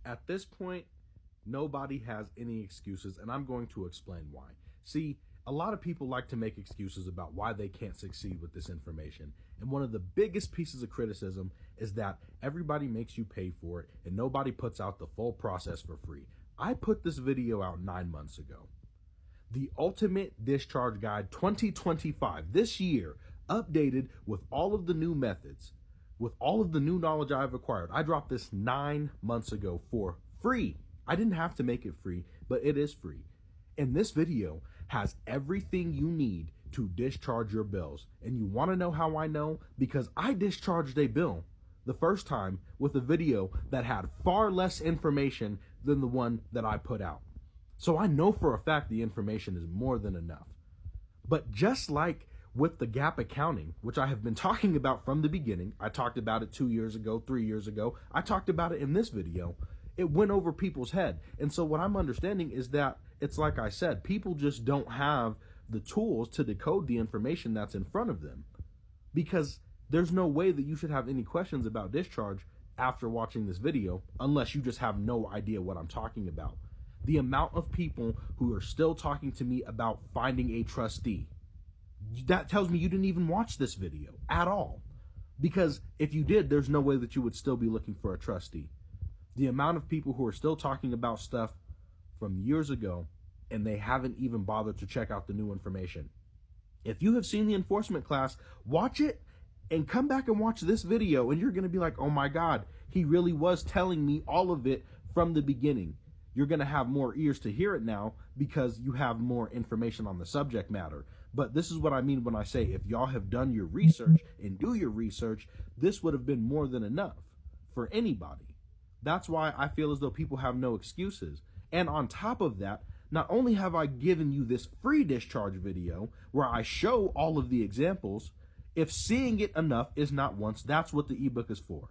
At this point, nobody has any excuses, and I'm going to explain why. See, a lot of people like to make excuses about why they can't succeed with this information. And one of the biggest pieces of criticism is that everybody makes you pay for it and nobody puts out the full process for free. I put this video out 9 months ago. The Ultimate Discharge Guide 2025, this year, updated with all of the new methods, with all of the new knowledge I've acquired. I dropped this 9 months ago for free. I didn't have to make it free, but it is free. And this video has everything you need to discharge your bills. And you want to know how I know? Because I discharged a bill the first time with a video that had far less information than the one that I put out. So I know for a fact the information is more than enough. But just like with the gap accounting, which I have been talking about from the beginning, I talked about it 2 years ago, 3 years ago, I talked about it in this video, it went over people's head. And so what I'm understanding is that it's like I said, people just don't have the tools to decode the information that's in front of them. Because there's no way that you should have any questions about discharge after watching this video, unless you just have no idea what I'm talking about. The amount of people who are still talking to me about finding a trustee, that tells me you didn't even watch this video at all. Because if you did, there's no way that you would still be looking for a trustee. The amount of people who are still talking about stuff from years ago and they haven't even bothered to check out the new information. If you have seen the enforcement class, watch it and come back and watch this video and you're going to be like, oh my God, he really was telling me all of it from the beginning. You're going to have more ears to hear it now because you have more information on the subject matter. But this is what I mean when I say if y'all have done your research and do your research, this would have been more than enough for anybody. That's why I feel as though people have no excuses. And on top of that, not only have I given you this free discharge video where I show all of the examples, if seeing it enough is not once, that's what the ebook is for.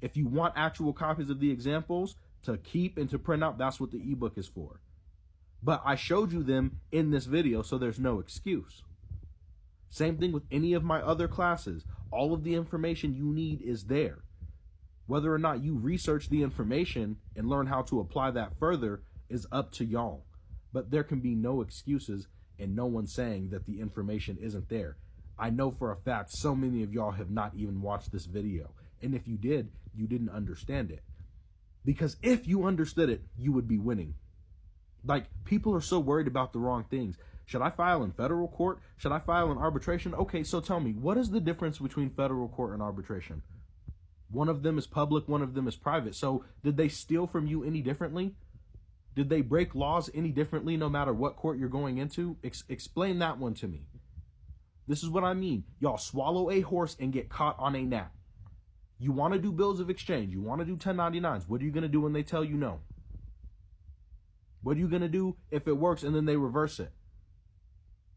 If you want actual copies of the examples to keep and to print out, that's what the ebook is for. But I showed you them in this video, so there's no excuse. Same thing with any of my other classes. All of the information you need is there. Whether or not you research the information and learn how to apply that further is up to y'all. But there can be no excuses and no one saying that the information isn't there. I know for a fact so many of y'all have not even watched this video. And if you did, you didn't understand it. Because if you understood it, you would be winning. Like, people are so worried about the wrong things. Should I file in federal court? Should I file in arbitration? Okay, so tell me, what is the difference between federal court and arbitration? One of them is public, one of them is private. So did they steal from you any differently? Did they break laws any differently no matter what court you're going into? Explain that one to me. This is what I mean. Y'all swallow a horse and get caught on a gnat. You want to do bills of exchange. You want to do 1099s. What are you going to do when they tell you no? What are you going to do if it works and then they reverse it?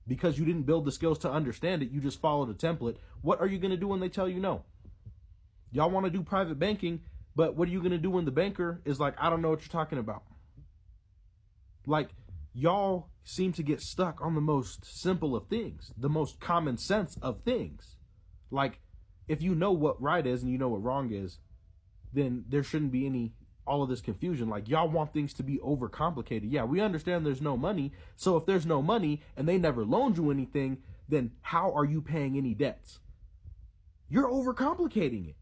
Because you didn't build the skills to understand it, you just followed a template. What are you going to do when they tell you no? Y'all want to do private banking, but what are you going to do when the banker is like, I don't know what you're talking about? Like, y'all seem to get stuck on the most simple of things, the most common sense of things. Like, if you know what right is and you know what wrong is, then there shouldn't be all of this confusion. Like, y'all want things to be overcomplicated. Yeah, we understand there's no money. So if there's no money and they never loaned you anything, then how are you paying any debts? You're overcomplicating it.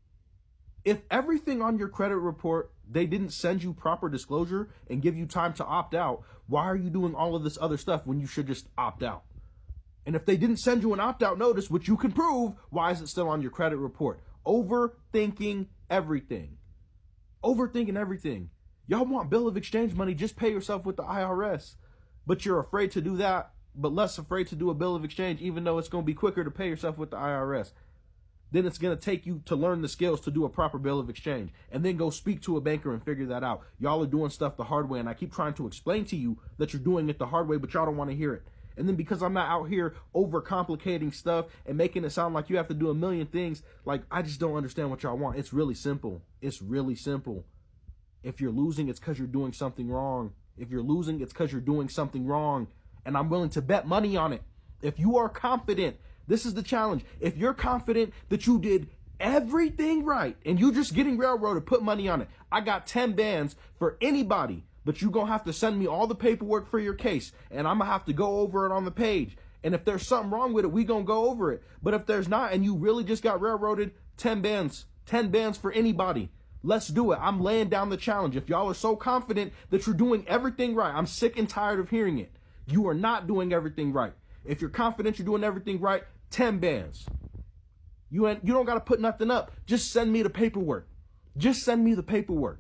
If everything on your credit report, they didn't send you proper disclosure and give you time to opt out, why are you doing all of this other stuff when you should just opt out? And if they didn't send you an opt-out notice, which you can prove, why is it still on your credit report? Overthinking everything. Overthinking everything. Y'all want bill of exchange money, just pay yourself with the IRS. But you're afraid to do that, but less afraid to do a bill of exchange, even though it's going to be quicker to pay yourself with the IRS. Then it's going to take you to learn the skills to do a proper bill of exchange and then go speak to a banker and figure that out. Y'all are doing stuff the hard way, and I keep trying to explain to you that you're doing it the hard way, but y'all don't want to hear it. And then because I'm not out here overcomplicating stuff and making it sound like you have to do a million things, like, I just don't understand what y'all want. It's really simple. It's really simple. If you're losing, it's because you're doing something wrong. If you're losing, it's because you're doing something wrong. And I'm willing to bet money on it. If you are confident, this is the challenge. If you're confident that you did everything right and you just getting railroaded, put money on it. I got 10 bands for anybody, but you gonna have to send me all the paperwork for your case, and I'm gonna have to go over it on the page. And if there's something wrong with it, we gonna go over it. But if there's not, and you really just got railroaded, 10 bands for anybody. Let's do it. I'm laying down the challenge. If y'all are so confident that you're doing everything right, I'm sick and tired of hearing it. You are not doing everything right. If you're confident you're doing everything right, 10 bands. You don't got to put nothing up. Just send me the paperwork. Just send me the paperwork.